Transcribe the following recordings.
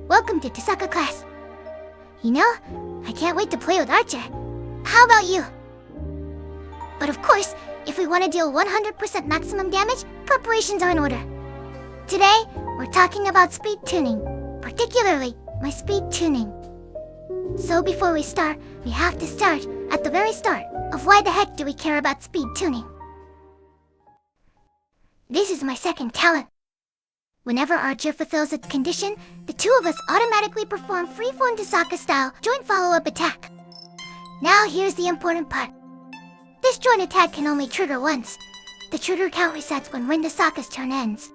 Welcome to Tohsaka class. You know, I can't wait to play with Archer. How about you? But of course, if we want to deal 100% maximum damage, preparations are in order. Today, we're talking about speed tuning, particularly my speed tuning. So before we start, we have to start at the very start of why the heck do we care about speed tuning. This is my second talent. Whenever Archer fulfills its condition, the two of us automatically perform free-form Tohsaka style joint follow-up attack. Now here's the important part. This joint attack can only trigger once. The trigger count resets when Rin Tohsaka's turn ends.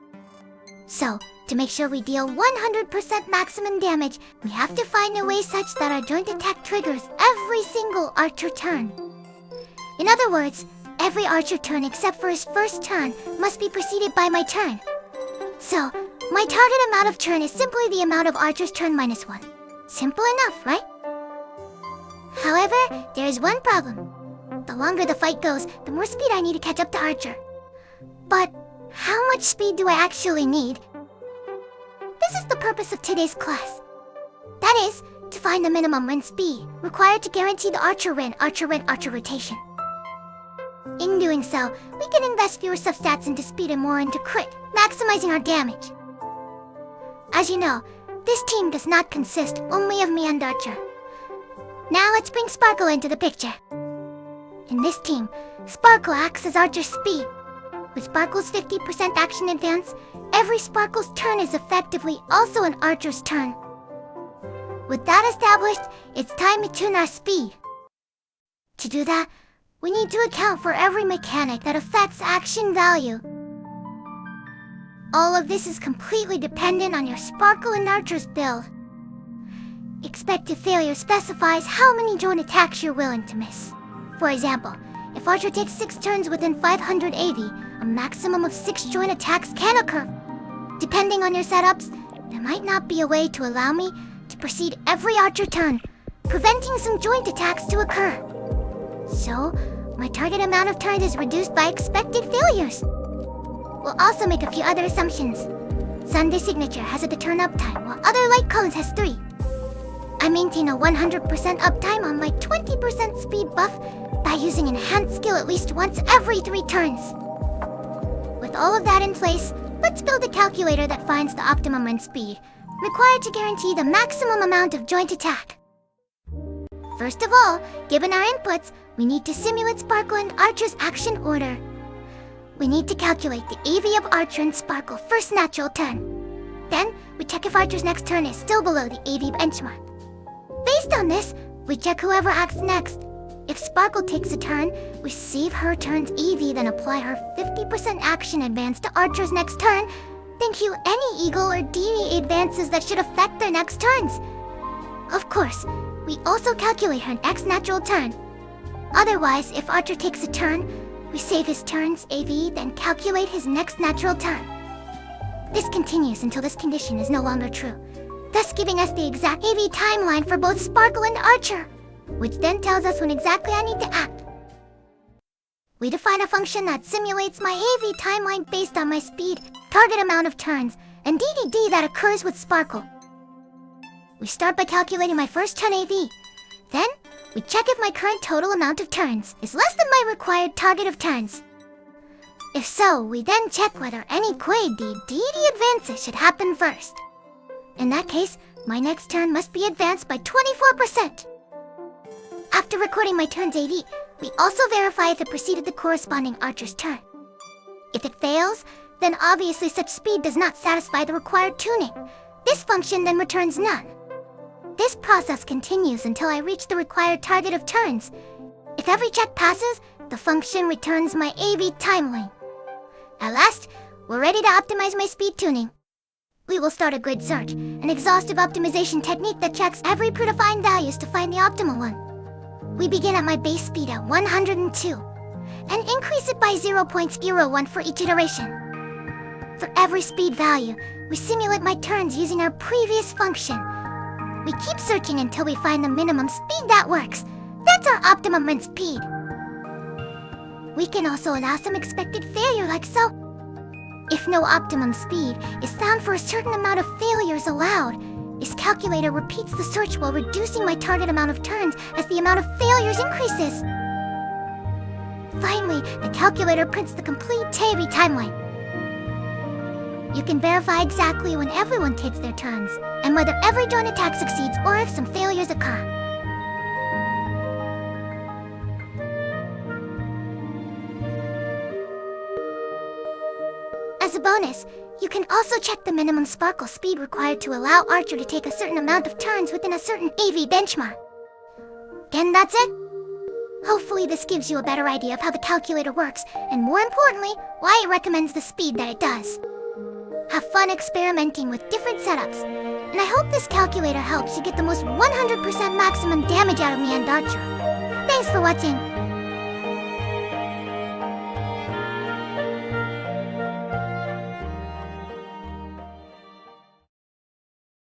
So, to make sure we deal 100% maximum damage, we have to find a way such that our joint attack triggers every single Archer turn. In other words, every Archer turn except for his first turn must be preceded by my turn. So, my target amount of turn is simply the amount of Archer's turn minus 1. Simple enough, right? However, there is one problem. The longer the fight goes, the more speed I need to catch up to Archer. But how much speed do I actually need? This is the purpose of today's class. That is, to find the minimum Rin speed required to guarantee the Archer rotation. In doing so, we can invest fewer substats into speed and more into crit, maximizing our damage. As you know, this team does not consist only of me and Archer. Now let's bring Sparkle into the picture. In this team, Sparkle acts as Archer's speed. With Sparkle's 50% action advance, every Sparkle's turn is effectively also an Archer's turn. With that established, it's time to tune our speed. To do that, we need to account for every mechanic that affects action value. All of this is completely dependent on your Sparkle and Archer's build. Expected failure specifies how many joint attacks you're willing to miss. For example, if Archer takes 6 turns within 500 AV, a maximum of 6 joint attacks can occur. Depending on your setups, there might not be a way to allow me to precede every Archer turn, preventing some joint attacks to occur. So, my target amount of turns is reduced by expected failures. We'll also make a few other assumptions. Sunday Signature has a turn uptime, while other light cones has 3. I maintain a 100% uptime on my 20% speed buff by using enhanced skill at least once every 3 turns. With all of that in place, let's build a calculator that finds the optimum Rin speed, required to guarantee the maximum amount of joint attack. First of all, given our inputs, we need to simulate Sparkle and Archer's action order. We need to calculate the AV of Archer and Sparkle first natural turn. Then, we check if Archer's next turn is still below the AV benchmark. Based on this, we check whoever acts next. If Sparkle takes a turn, we save her turn's AV, then apply her 50% action advance to Archer's next turn, then cue any Eagle or DD advances that should affect their next turns. Of course, we also calculate her next natural turn. Otherwise, if Archer takes a turn, we save his turn's AV, then calculate his next natural turn. This continues until this condition is no longer true, thus giving us the exact AV timeline for both Sparkle and Archer, which then tells us when exactly I need to act. We define a function that simulates my AV timeline based on my speed, target amount of turns, and DDD that occurs with Sparkle. We start by calculating my first turn AV. Then, we check if my current total amount of turns is less than my required target of turns. If so, we then check whether any Quaid DD advances should happen first. In that case, my next turn must be advanced by 24%. After recording my turn's AV, we also verify if it preceded the corresponding Archer's turn. If it fails, then obviously such speed does not satisfy the required tuning. This function then returns none. This process continues until I reach the required target of turns. If every check passes, the function returns my AV timeline. At last, we're ready to optimize my speed tuning. We will start a grid search, an exhaustive optimization technique that checks every predefined values to find the optimal one. We begin at my base speed at 102, and increase it by 0.01 for each iteration. For every speed value, we simulate my turns using our previous function. We keep searching until we find the minimum speed that works. That's our optimum Rin speed. We can also allow some expected failure like so. If no optimum speed is found for a certain amount of failures allowed, This calculator repeats the search while reducing my target amount of turns as the amount of failures increases. Finally, the calculator prints the complete Terry timeline. You can verify exactly when everyone takes their turns, and whether every joint attack succeeds or if some failures occur. As a bonus, you can also check the minimum sparkle speed required to allow Archer to take a certain amount of turns within a certain AV benchmark. Again, that's it. Hopefully this gives you a better idea of how the calculator works, and more importantly, why it recommends the speed that it does. Have fun experimenting with different setups, and I hope this calculator helps you get the most 100% maximum damage out of me and Archer. Thanks for watching.